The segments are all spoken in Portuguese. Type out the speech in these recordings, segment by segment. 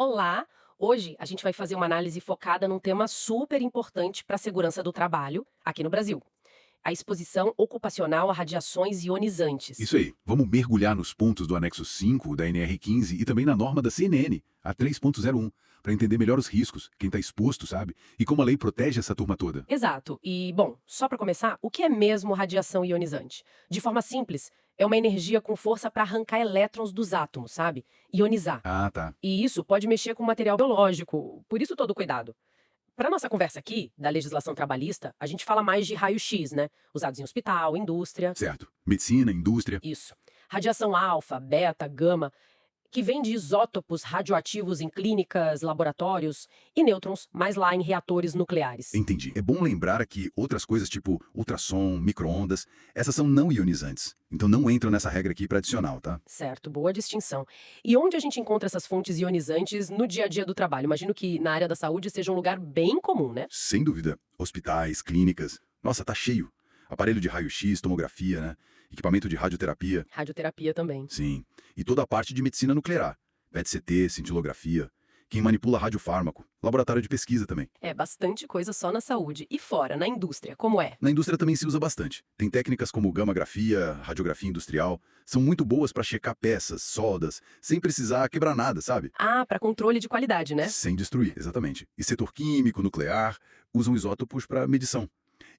Olá! Hoje a gente vai fazer uma análise focada num tema super importante para a segurança do trabalho aqui no Brasil: a exposição ocupacional a radiações ionizantes. Isso aí. Vamos mergulhar nos pontos do anexo 5 da NR15 e também na norma da CNN, a 3.01, para entender melhor os riscos, quem está exposto, sabe? E como a lei protege essa turma toda. Exato. E, bom, só para começar, o que é mesmo radiação ionizante? De forma simples, é uma energia com força para arrancar elétrons dos átomos, sabe? Ionizar. Ah, tá. E isso pode mexer com o material biológico, por isso todo cuidado. Para nossa conversa aqui, da legislação trabalhista, a gente fala mais de raio-x, né? Usados em hospital, indústria. Certo. Medicina, indústria. Isso. Radiação alfa, beta, gama, que vem de isótopos radioativos em clínicas, laboratórios, e nêutrons, mais lá em reatores nucleares. Entendi. É bom lembrar que outras coisas tipo ultrassom, micro-ondas, essas são não ionizantes. Então não entram nessa regra aqui para adicional, tá? Certo, boa distinção. E onde a gente encontra essas fontes ionizantes no dia a dia do trabalho? Imagino que na área da saúde seja um lugar bem comum, né? Sem dúvida. Hospitais, clínicas. Nossa, tá cheio. Aparelho de raio-x, tomografia, né? Equipamento de radioterapia. Radioterapia também. Sim. E toda a parte de medicina nuclear. PET-CT, cintilografia. Quem manipula radiofármaco. Laboratório de pesquisa também. É bastante coisa só na saúde. E fora, na indústria, como é? Na indústria também se usa bastante. Tem técnicas como gammagrafia, radiografia industrial. São muito boas para checar peças, soldas, sem precisar quebrar nada, sabe? Ah, para controle de qualidade, né? Sem destruir, exatamente. E setor químico, nuclear, usam isótopos para medição.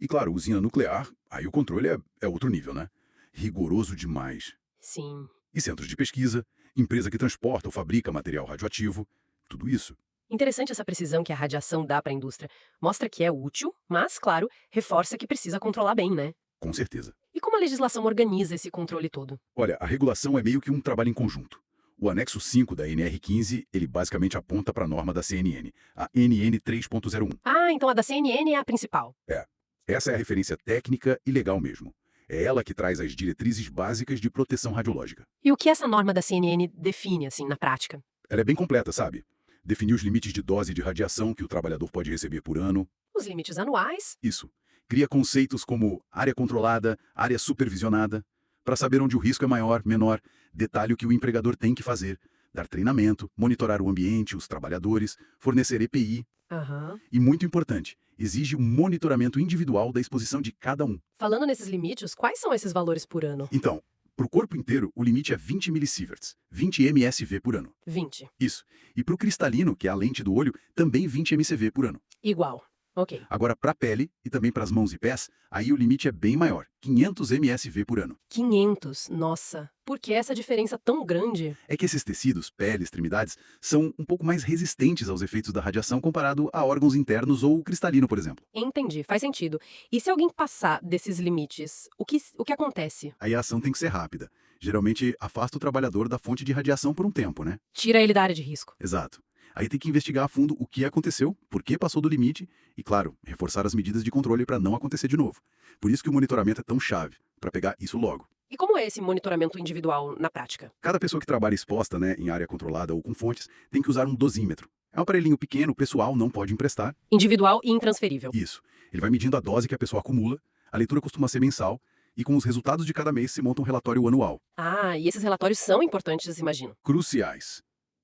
E claro, usina nuclear, aí o controle é outro nível, né? Rigoroso demais. Sim. E centros de pesquisa, empresa que transporta ou fabrica material radioativo, tudo isso. Interessante essa precisão que a radiação dá para a indústria. Mostra que é útil, mas, claro, reforça que precisa controlar bem, né? Com certeza. E como a legislação organiza esse controle todo? Olha, a regulação é meio que um trabalho em conjunto. O anexo 5 da NR15, ele basicamente aponta para a norma da CNN, a NN 3.01. Ah, então a da CNN é a principal. É, essa é a referência técnica e legal mesmo. É ela que traz as diretrizes básicas de proteção radiológica. E o que essa norma da CNN define, assim, na prática? Ela é bem completa, sabe? Definir os limites de dose de radiação que o trabalhador pode receber por ano. Os limites anuais. Isso. Cria conceitos como área controlada, área supervisionada, para saber onde o risco é maior, menor, detalhe o que o empregador tem que fazer, dar treinamento, monitorar o ambiente, os trabalhadores, fornecer EPI Aham. e, muito importante, exige um monitoramento individual da exposição de cada um. Falando nesses limites, quais são esses valores por ano? Então, para o corpo inteiro, o limite é 20 millisieverts, 20 mSv por ano. 20. Isso. E para o cristalino, que é a lente do olho, também 20 mCv por ano. Igual. Ok. Agora, para a pele e também para as mãos e pés, aí o limite é bem maior, 500 mSv por ano. 500. Nossa. Por que essa diferença tão grande? É que esses tecidos, pele, extremidades, são um pouco mais resistentes aos efeitos da radiação comparado a órgãos internos ou o cristalino, por exemplo. Entendi, faz sentido. E se alguém passar desses limites, o que acontece? Aí a ação tem que ser rápida. Geralmente, afasta o trabalhador da fonte de radiação por um tempo, né? Tira ele da área de risco. Exato. Aí tem que investigar a fundo o que aconteceu, por que passou do limite e, claro, reforçar as medidas de controle para não acontecer de novo. Por isso que o monitoramento é tão chave, para pegar isso logo. E como é esse monitoramento individual na prática? Cada pessoa que trabalha exposta, né, em área controlada ou com fontes, tem que usar um dosímetro. É um aparelhinho pequeno, o pessoal não pode emprestar. Individual e intransferível. Isso. Ele vai medindo a dose que a pessoa acumula, a leitura costuma ser mensal, e com os resultados de cada mês se monta um relatório anual. Ah, e esses relatórios são importantes, imagino. Cruciais.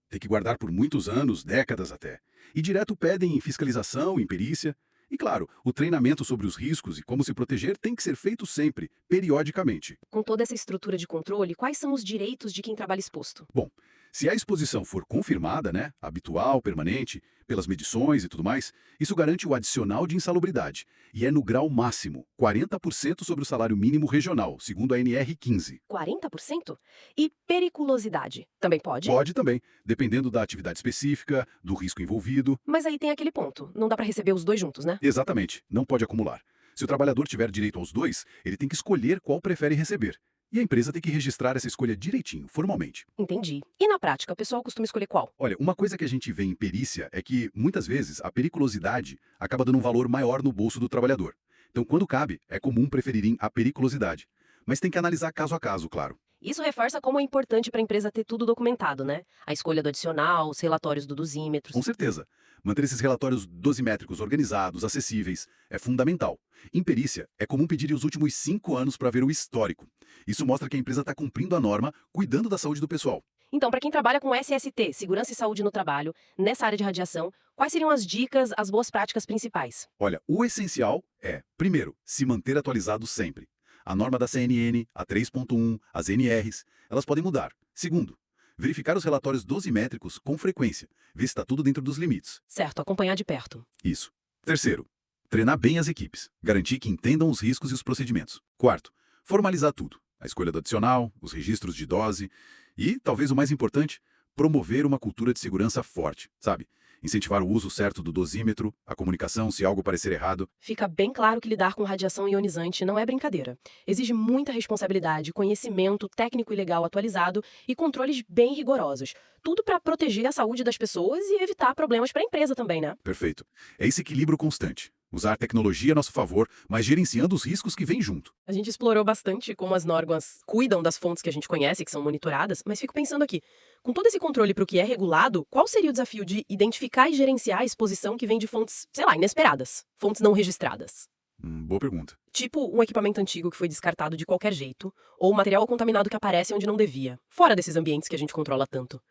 Tem que guardar por muitos anos, décadas até. E direto pedem fiscalização, imperícia. E claro, o treinamento sobre os riscos e como se proteger tem que ser feito sempre, periodicamente. Com toda essa estrutura de controle, quais são os direitos de quem trabalha exposto? Bom, se a exposição for confirmada, né, habitual, permanente, pelas medições e tudo mais, isso garante o adicional de insalubridade. E é no grau máximo, 40% sobre o salário mínimo regional, segundo a NR15. 40%? E periculosidade? Também pode? Pode também, dependendo da atividade específica, do risco envolvido. Mas aí tem aquele ponto. Não dá para receber os dois juntos, né? Exatamente, não pode acumular. Se o trabalhador tiver direito aos dois, ele tem que escolher qual prefere receber. E a empresa tem que registrar essa escolha direitinho, formalmente. Entendi. E na prática, o pessoal costuma escolher qual? Olha, uma coisa que a gente vê em perícia é que, muitas vezes, a periculosidade acaba dando um valor maior no bolso do trabalhador. Então, quando cabe, é comum preferirem a periculosidade. Mas tem que analisar caso a caso, claro. Isso reforça como é importante para a empresa ter tudo documentado, né? A escolha do adicional, os relatórios do dosímetros. Com certeza. Manter esses relatórios dosimétricos organizados, acessíveis, é fundamental. Em perícia, é comum pedir os últimos 5 anos para ver o histórico. Isso mostra que a empresa está cumprindo a norma, cuidando da saúde do pessoal. Então, para quem trabalha com SST, Segurança e Saúde no Trabalho, nessa área de radiação, quais seriam as dicas, as boas práticas principais? Olha, o essencial é, primeiro, se manter atualizado sempre. A norma da CNN, a 3.1, as NRs, elas podem mudar. Segundo, verificar os relatórios dosimétricos com frequência, ver se está tudo dentro dos limites. Certo, acompanhar de perto. Isso. Terceiro, treinar bem as equipes, garantir que entendam os riscos e os procedimentos. Quarto, formalizar tudo. A escolha do adicional, os registros de dose e, talvez o mais importante, promover uma cultura de segurança forte, sabe? Incentivar o uso certo do dosímetro, a comunicação se algo parecer errado. Fica bem claro que lidar com radiação ionizante não é brincadeira. Exige muita responsabilidade, conhecimento técnico e legal atualizado e controles bem rigorosos. Tudo para proteger a saúde das pessoas e evitar problemas para a empresa também, né? Perfeito. É esse equilíbrio constante. Usar tecnologia a nosso favor, mas gerenciando os riscos que vêm junto. A gente explorou bastante como as normas cuidam das fontes que a gente conhece, que são monitoradas, mas fico pensando aqui, com todo esse controle para o que é regulado, qual seria o desafio de identificar e gerenciar a exposição que vem de fontes, sei lá, inesperadas, fontes não registradas? Boa pergunta. Tipo um equipamento antigo que foi descartado de qualquer jeito, ou material contaminado que aparece onde não devia, fora desses ambientes que a gente controla tanto.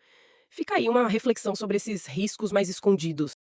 Fica aí uma reflexão sobre esses riscos mais escondidos.